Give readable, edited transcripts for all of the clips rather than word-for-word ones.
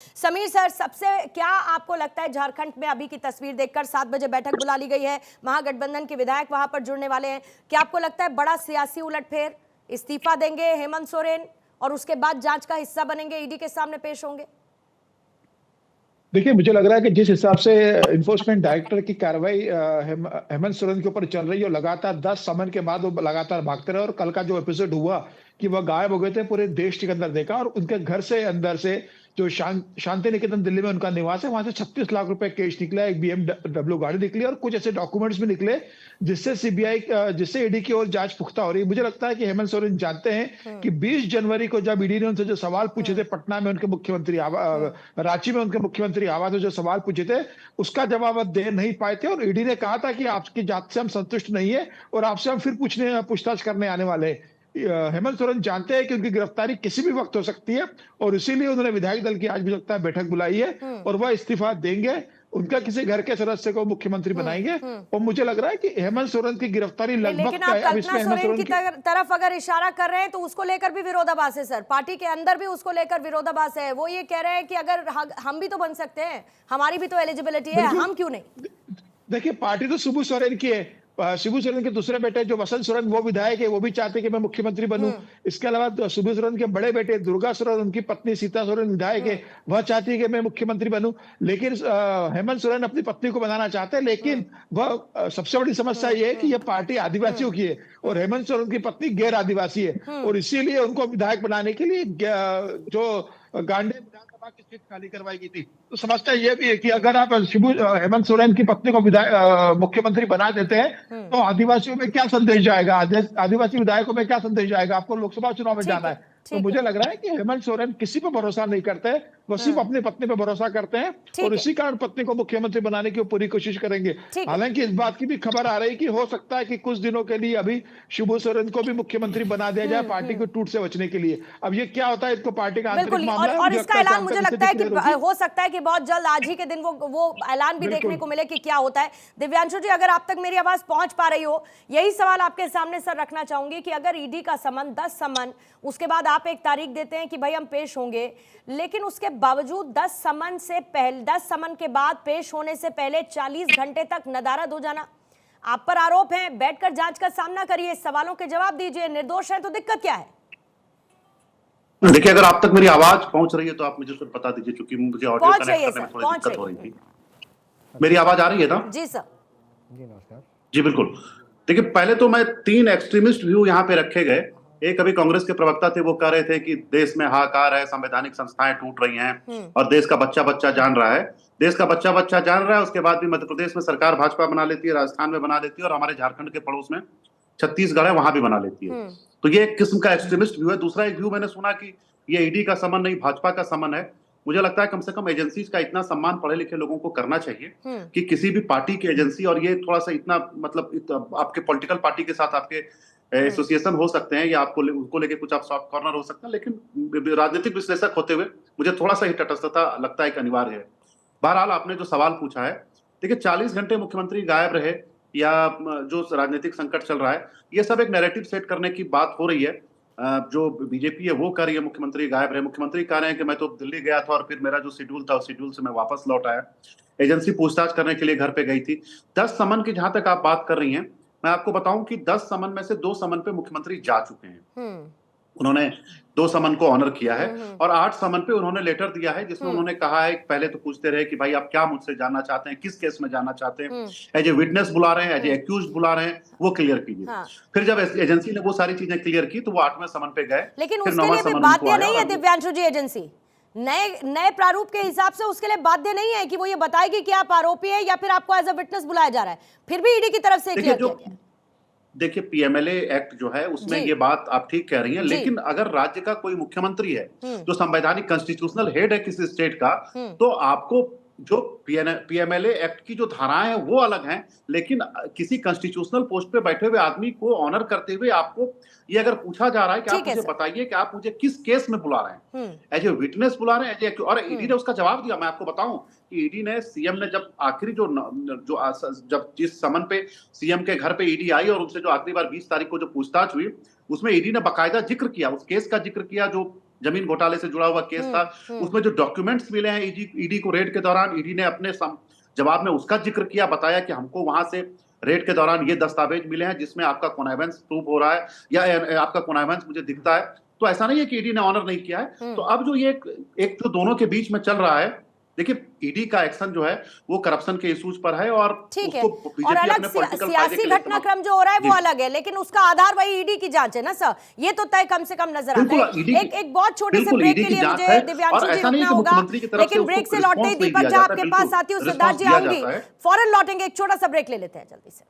Sameer sir, सबसे क्या आपको लगता है झारखंड में अभी की तस्वीर देखकर 7 बजे बैठक बुला ली गई है, महागठबंधन के विधायक वहां पर जुड़ने वाले हैं, क्या आपको लगता है बड़ा सियासी उलटफेर, इस्तीफा देंगे हेमंत सोरेन और उसके बाद जांच का हिस्सा बनेंगे, ईडी के सामने पेश होंगे? देखिए, मुझे लग रहा है कि जिस हिसाब से इन्फोर्समेंट डायरेक्टर की कार्रवाई हेमंत सोरेन के ऊपर चल रही है, लगातार 10 समन के बाद वो लगातार भागते रहे और कल का जो एपिसोड हुआ कि वह गायब हो गए थे, पूरे देश के अंदर देखा और उनके घर से अंदर से जो शांति निकेतन दिल्ली में उनका निवास है, वहां से 36 लाख रुपए कैश निकला, एक BMW गाड़ी निकली और कुछ ऐसे डॉक्यूमेंट्स भी निकले जिससे ईडी की ओर जांच पुख्ता हो रही है। मुझे लगता है कि हेमंत सोरेन जानते हैं कि 20 जनवरी को जब ईडी ने उनसे जो सवाल पूछे थे, पटना में उनके रांची में उनके मुख्यमंत्री आवास में जो सवाल पूछे थे, उसका जवाब वो दे नहीं पाए थे और ईडी ने कहा था कि आपकी जांच से हम संतुष्ट नहीं है और आपसे हम फिर पूछताछ करने आने वाले हैं। हेमंत सोरेन जानते हैं कि उनकी गिरफ्तारी किसी भी वक्त हो सकती है और इसीलिए उन्होंने विधायक दल की आज भी लगता है बैठक बुलाई है और वह इस्तीफा देंगे, उनका किसी घर के सदस्य को मुख्यमंत्री बनाएंगे और मुझे लग रहा है कि हेमंत सोरेन की गिरफ्तारी लगभग लेकिन आप कल्पना सोरेन की तरफ अगर इशारा कर रहे हैं तो उसको लेकर भी विरोधाभास है सर, पार्टी के अंदर भी उसको लेकर विरोधाभास है। वो ये कह रहे हैं कि अगर हम भी तो बन सकते हैं, हमारी भी तो एलिजिबिलिटी है, हम क्यों नहीं? देखिए, पार्टी तो शिबू सोरेन की है, शिबू सोरेन के दूसरे बेटे जो वसंत सोरेन वो विधायक है, वो भी चाहते कि मैं मुख्यमंत्री बनूं। इसके अलावा शिबू सोरेन के बड़े बेटे दुर्गा सोरेन, उनकी पत्नी सीता सोरेन विधायक है, वह चाहती है कि मैं मुख्यमंत्री बनूं। लेकिन हेमंत सोरेन अपनी पत्नी को बनाना चाहते हैं, लेकिन वह सबसे बड़ी समस्या ये है कि यह पार्टी आदिवासियों की है और हेमंत सोरेन की पत्नी गैर आदिवासी है और इसीलिए उनको विधायक बनाने के लिए जो गांडे विधानसभा की सीट खाली करवाई गई थी। तो समझता ये भी है कि अगर आप हेमंत सोरेन की पत्नी को मुख्यमंत्री बना देते हैं तो आदिवासियों में क्या संदेश जाएगा, आदिवासी विधायकों में क्या संदेश जाएगा? आपको लोकसभा चुनाव में जाना है। तो मुझे लग रहा है कि हेमंत सोरेन किसी पर भरोसा नहीं करते, वो सिर्फ अपनी पत्नी पर भरोसा करते हैं और इसी कारण पत्नी को मुख्यमंत्री बनाने की पूरी कोशिश करेंगे। हालांकि इस बात की भी खबर आ रही है कि हो सकता है कि कुछ दिनों के लिए अभी शिबू सोरेन को भी मुख्यमंत्री बना दिया जाए पार्टी को टूट से बचने के लिए। अब ये क्या होता है, इसको पार्टी का आंतरिक मामला है और इसका ऐलान मुझे लगता है कि हो सकता है कि बहुत जल्द आज ही के दिन वो ऐलान भी देखने को मिले कि क्या होता है। दिव्यांशु जी, अगर आप तक मेरी आवाज पहुंच पा रही हो, यही सवाल आपके सामने सर रखना चाहूंगी कि अगर ईडी का समन 10 समन, उसके बाद आप एक तारीख देते हैं कि भाई हम पेश होंगे, लेकिन उसके बावजूद 10 समन के बाद पेश होने से पहले 40 घंटे तक नदारद हो जाना, आप पर आरोप है, बैठकर जांच का सामना करिए, सवालों के जवाब दीजिए, निर्दोष है तो दिक्कत क्या है? देखिए, अगर आप तक मेरी आवाज पहुंच रही है तो आप मुझे फिर बता दीजिए, क्योंकि मुझे ऑडियो कनेक्ट करने में थोड़ी दिक्कत हो रही थी। मेरी आवाज आ रही है ना? जी सर। जी नमस्कार। जी बिल्कुल। देखिए, पहले तो मैं 3 एक्सट्रीमिस्ट व्यू यहाँ पे रखे गए। एक अभी कांग्रेस के प्रवक्ता थे, वो कह रहे थे कि देश में हाहाकार है, संवैधानिक संस्थाएं टूट रही हैं और देश का बच्चा बच्चा जान रहा है। देश का बच्चा बच्चा जान रहा है, उसके बाद भी मध्य प्रदेश में सरकार भाजपा बना लेती है, राजस्थान में बना लेती है और हमारे झारखंड के पड़ोस में छत्तीसगढ़ है, वहां भी बना लेती है। तो ये एक किस्म का एक्सट्रीमिस्ट व्यू है। दूसरा एक व्यू मैंने सुना कि ये ईडी का समन नहीं, भाजपा का समन है। मुझे लगता है कम से कम एजेंसीज का इतना सम्मान पढ़े लिखे लोगों को करना चाहिए कि किसी भी पार्टी की एजेंसी, और ये थोड़ा सा इतना मतलब आपके पॉलिटिकल पार्टी के साथ आपके एसोसिएशन हो सकते हैं या आपको उनको लेके कुछ आप सॉफ्ट कॉर्नर हो सकता है, लेकिन राजनीतिक विश्लेषक होते हुए मुझे थोड़ा सा ही तटस्थता लगता है कि अनिवार्य है। बहरहाल, आपने जो सवाल पूछा है, देखिए 40 घंटे मुख्यमंत्री गायब रहे या जो राजनीतिक संकट चल रहा है, ये सब एक नैरेटिव सेट करने की बात हो रही है। जो बीजेपी है वो कर रही है मुख्यमंत्री गायब रहे। मुख्यमंत्री कह रहे हैं कि मैं तो दिल्ली गया था और फिर मेरा जो शेड्यूल था उस शेड्यूल से मैं वापस लौट आया। एजेंसी पूछताछ करने के लिए घर पे गई थी। 10 समन की जहां तक आप बात कर रही हैं, मैं आपको बताऊं कि 10 समन में से 2 समन पे मुख्यमंत्री जा चुके हैं। उन्होंने 2 समन को ऑनर किया है और 8 समन पे उन्होंने लेटर दिया है जिसमें उन्होंने कहा है, पहले तो पूछते रहे कि भाई आप क्या मुझसे जानना चाहते हैं, किस केस में जानना चाहते हैं, एज ए विटनेस बुला रहे हैं, एज ए एक्यूज्ड बुला रहे हैं, वो क्लियर कीजिए। फिर जब एजेंसी ने वो सारी चीजें क्लियर की तो वो 8वें समन पे गए। लेकिन उसके लिए भी बाध्य नहीं है दिव्यांशु जी, एजेंसी नए प्रारूप के हिसाब से उसके लिए बाध्य नहीं है कि वो ये बताएगी कि आप आरोपी है या फिर आपको एज अ विटनेस बुलाया जा रहा है। फिर भी ईडी की तरफ से क्लियर किया गया। देखिए, पीएमएलए एक्ट जो है उसमें ये बात आप ठीक कह रही हैं, लेकिन अगर राज्य का कोई मुख्यमंत्री है जो संवैधानिक कॉन्स्टिट्यूशनल हेड है किसी स्टेट का, तो आपको जो पीएमएलए एक्ट की जो धाराएं हैं वो अलग हैं, लेकिन किसी कॉन्स्टिट्यूशनल पोस्ट पे बैठे हुए आदमी को ऑनर करते हुए आपको ये अगर पूछा जा रहा है कि आप मुझे बताइए कि आप मुझे किस केस में बुला रहे हैं, एज ए विटनेस बुला रहे हैं, और ईडी ने उसका जवाब दिया। मैं आपको बताऊं कि ईडी ने, सीएम ने जब आखिरी जब जिस समन पे सीएम के घर पे ईडी आई और उनसे जो आखिरी बार 20 तारीख को जो पूछताछ हुई, उसमें ईडी ने बाकायदा जिक्र किया, उस केस का जिक्र किया जो जमीन घोटाले से जुड़ा हुआ केस था, उसमें जो डॉक्यूमेंट्स मिले हैं ईडी को रेड के दौरान, ईडी ने अपने जवाब में उसका जिक्र किया, बताया कि हमको वहां से रेड के दौरान ये दस्तावेज मिले हैं जिसमें आपका कॉनाइवेंस प्रूफ हो रहा है या आपका कॉनाइवेंस मुझे दिखता है। तो ऐसा नहीं है कि ईडी ने ऑनर नहीं किया है। तो अब जो ये एक जो दोनों के बीच में चल रहा है, देखिए ईडी का एक्शन जो है वो करप्शन के इश्यूज पर है और ठीक है, उसको और अलग सियासी घटनाक्रम जो हो रहा है वो अलग है, लेकिन उसका आधार वही ईडी की जांच है ना सर, ये तो तय कम से कम नजर आता है। एक बहुत छोटे से ब्रेक के लिए मुझे दिव्यांशु जी रुकना होगा, लेकिन ब्रेक से लौटते ही दीपक झा आपके पास आती हूँ, सिद्धार्थ जी आऊंगी, फौरन लौटेंगे, एक छोटा सा ब्रेक ले लेते हैं जल्दी से।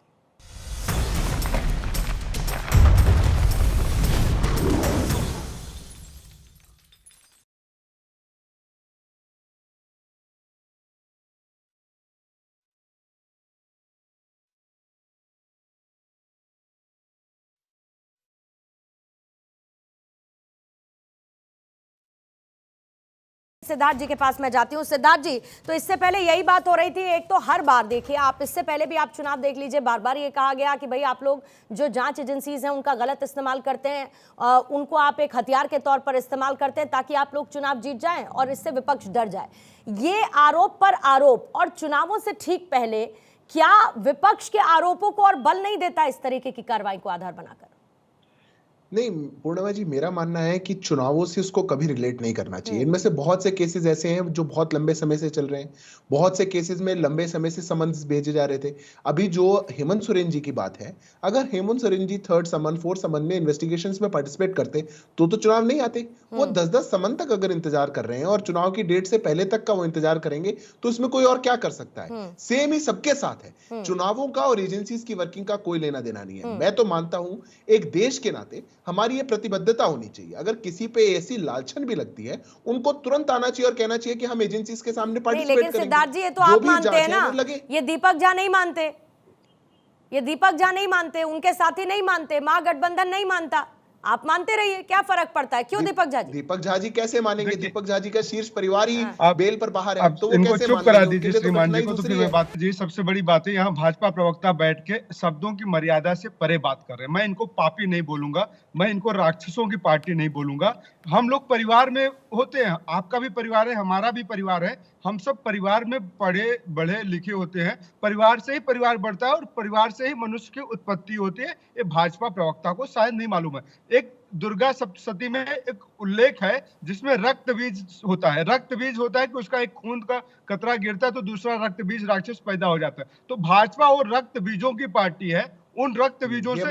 सिद्धार्थ जी के पास मैं जाती हूँ। सिद्धार्थ जी, तो इससे पहले यही बात हो रही थी, एक तो हर बार देखिए आप, इससे पहले भी आप चुनाव देख लीजिए, बार बार ये कहा गया कि भाई आप लोग जो जांच एजेंसीज हैं उनका गलत इस्तेमाल करते हैं, उनको आप एक हथियार के तौर पर इस्तेमाल करते हैं ताकि आप लोग चुनाव जीत जाएं और इससे विपक्ष डर जाए। ये आरोप पर आरोप, और चुनावों से ठीक पहले क्या विपक्ष के आरोपों को और बल नहीं देता इस तरीके की कार्रवाई को आधार बनाकर? नहीं पूर्णिमा जी, मेरा मानना है कि चुनावों से उसको कभी रिलेट नहीं करना चाहिए। इनमें से बहुत से केसेस ऐसे हैं जो बहुत लंबे समय से चल रहे हैं, बहुत से केसेस में लंबे समय से समन्स भेजे जा रहे थे। अभी जो हेमंत सोरेन जी की बात है, अगर हेमंत सोरेन जी 3rd समन 4th समन में इन्वेस्टिगेशंस में पार्टिसिपेट करते तो चुनाव नहीं आते। वो 10-10 समन तक अगर इंतजार कर रहे हैं और चुनाव की डेट से पहले तक का वो इंतजार करेंगे तो इसमें कोई और क्या कर सकता है। सेम ही सबके साथ है, चुनावों का और एजेंसीज की वर्किंग का कोई लेना देना नहीं है। मैं तो मानता हूं एक देश के नाते हमारी ये प्रतिबद्धता होनी चाहिए, अगर किसी पे ऐसी लालछन भी लगती है उनको तुरंत आना चाहिए और कहना चाहिए कि हम एजेंसीज के सामने पार्टिसिपेट करेंगे। लेकिन सिद्धार्थ जी, ये तो आप मानते हैं ना, ये दीपक झा नहीं मानते, ये दीपक झा नहीं मानते, उनके साथी नहीं मानते, महागठबंधन नहीं मानता, आप मानते रहिए, क्या फर्क पड़ता है? क्यों दीपक झा जी? दीपक झा जी कैसे मानेंगे? दीपक झा जी का शीर्ष परिवार ही बेल पर बाहर है, अब तो वो इनको कैसे चुप मानेंगे? करा दीजिए उनके लिए तो श्रीमान जी घटना ही को। तो दूसरी फिर है। बात जी, सबसे बड़ी बात है यहाँ भाजपा प्रवक्ता बैठ के शब्दों की मर्यादा से परे बात कर रहे हैं। मैं इनको पापी नहीं बोलूंगा, मैं इनको राक्षसों की पार्टी नहीं बोलूंगा। हम लोग परिवार में होते हैं, आपका भी परिवार है, हमारा भी परिवार है, हम सब परिवार में पढ़े बढ़े लिखे होते हैं, परिवार से ही परिवार बढ़ता है और परिवार से ही मनुष्य की उत्पत्ति होती है। ये भाजपा प्रवक्ता को शायद नहीं मालूम है। एक दुर्गा सप्तशती में एक उल्लेख है जिसमें रक्त बीज होता है, रक्त बीज होता है कि उसका एक खून का कतरा गिरता है तो दूसरा रक्त बीज राक्षस पैदा हो जाता है। तो भाजपा वो रक्त बीजों की पार्टी है, उन रक्त बीजों से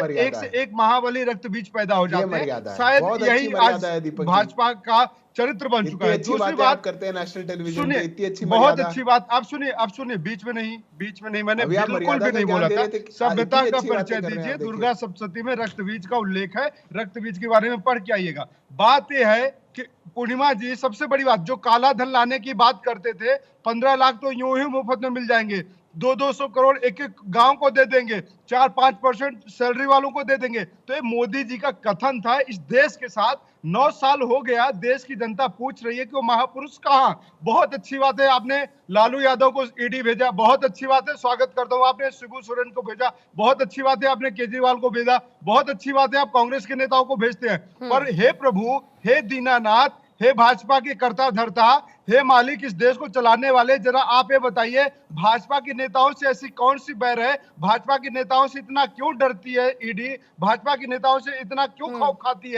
एक महाबली रक्त बीज पैदा हो जाते हैं। शायद यही आज भाजपा का चरित्र बन चुका है। दूसरी बात करते हैं नेशनल टेलीविजन पे, इतनी अच्छी बहुत अच्छी बात आप सुनिए, बीच में नहीं, मैंने बिल्कुल भी नहीं बोला था। सभ्यता का परिचय दीजिए, दुर्गा सप्तशती में रक्त बीज का उल्लेख है, रक्त बीज के बारे में पढ़ के आइएगा। बात यह है कि पूर्णिमा जी, सबसे बड़ी बात, जो काला धन लाने की बात करते थे, 15 लाख तो यूं ही मुफ्त में मिल जाएंगे, 200 करोड़ एक एक गांव को दे देंगे, 4-5% सैलरी वालों को दे देंगे। तो ये मोदी जी का कथन था। इस देश के साथ 9 साल हो गया, देश की जनता पूछ रही है कि वो महापुरुष कहां। बहुत अच्छी बात है आपने लालू यादव को ईडी भेजा, बहुत अच्छी बात है, स्वागत करता हूं। आपने शिबू सोरेन को भेजा, बहुत अच्छी बात है, आपने केजरीवाल को भेजा, बहुत अच्छी बात है, आप कांग्रेस के नेताओं को भेजते हैं। पर हे प्रभु, हे दीनानाथ, हे भाजपा के कर्ता धर्ता, हे मालिक इस देश को चलाने वाले, जरा आप ये बताइए, भाजपा के नेताओं से ऐसी कौन सी बैर है? भाजपा के नेताओं से इतना क्यों डरती है ईडी? भाजपा के नेताओं से इतना क्यों खौफ खाती है?